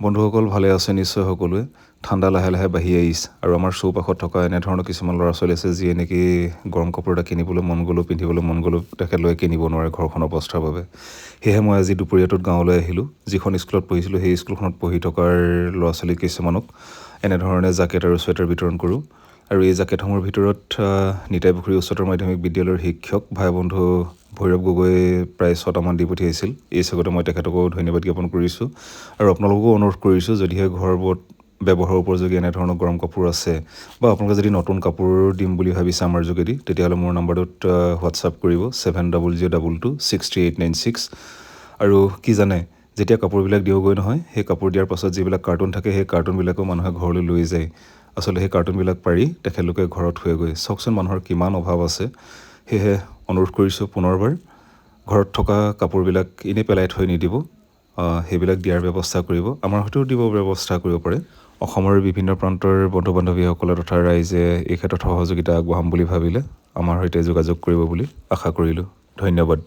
বন্ধুসকল ভালে আছে নিশ্চয় সকলোৱে ঠাণ্ডা লাহে লাহে বাঢ়ি আহিছে আৰু আমাৰ চৌপাশত থকা এনেধৰণৰ কিছুমান ল'ৰা ছোৱালী আছে যিয়ে নেকি গৰম কাপোৰ এটা কিনিবলৈ মন গ'লেও পিন্ধিবলৈ মন গ'লেও তেখেতলোকে কিনিব নোৱাৰে ঘৰখন অৱস্থাৰ বাবে সেয়েহে মই আজি দুপৰীয়াটোত গাঁৱলৈ আহিলোঁ যিখন স্কুলত পঢ়িছিলোঁ সেই স্কুলখনত পঢ়ি থকাৰ ল'ৰা ছোৱালী কিছুমানক এনেধৰণে জেকেট আৰু চুৱেটাৰ বিতৰণ কৰোঁ আৰু এই জেকেটসমূহৰ ভিতৰত নিতাই পুখুৰী উচ্চতৰ মাধ্যমিক বিদ্যালয়ৰ শিক্ষক ভাই বন্ধু ভৈৰৱ গগৈয়ে প্ৰায় 6টামান দি পঠিয়াইছিল এই চেগতে মই তেখেতকো ধন্যবাদ জ্ঞাপন কৰিছোঁ আৰু আপোনালোককো অনুৰোধ কৰিছোঁ যদিহে ঘৰবোৰত ব্যৱহাৰ উপযোগী এনেধৰণৰ গৰম কাপোৰ আছে বা আপোনালোকে যদি নতুন কাপোৰ দিম বুলি ভাবিছে আমাৰ যোগেদি তেতিয়াহ'লে মোৰ নম্বৰটোত হোৱাটছআপ কৰিব 7002263896 আৰু কি জানে যেতিয়া কাপোৰবিলাক দিওঁগৈ নহয় সেই কাপোৰ দিয়াৰ পাছত যিবিলাক কাৰ্টুন থাকে সেই কাৰ্টুনবিলাকো মানুহে ঘৰলৈ লৈ যায় আচলতে সেই কাৰ্টুনবিলাক পাৰি তেখেতলোকে ঘৰত থৈগৈ চাওকচোন মানুহৰ কিমান অভাৱ আছে সেয়েহে অনুৰোধ কৰিছোঁ পুনৰবাৰ ঘৰত থকা কাপোৰবিলাক এনেই পেলাই থৈ নিদিব সেইবিলাক দিয়াৰ ব্যৱস্থা কৰিব আমাৰ হয়তো দিব ব্যৱস্থা কৰিব পাৰে অসমৰ বিভিন্ন প্ৰান্তৰ বন্ধু বান্ধৱীসকলে তথা ৰাইজে এই ক্ষেত্ৰত সহযোগিতা আগবঢ়াম বুলি ভাবিলে আমাৰ সৈতে যোগাযোগ কৰিব বুলি আশা কৰিলোঁ ধন্যবাদ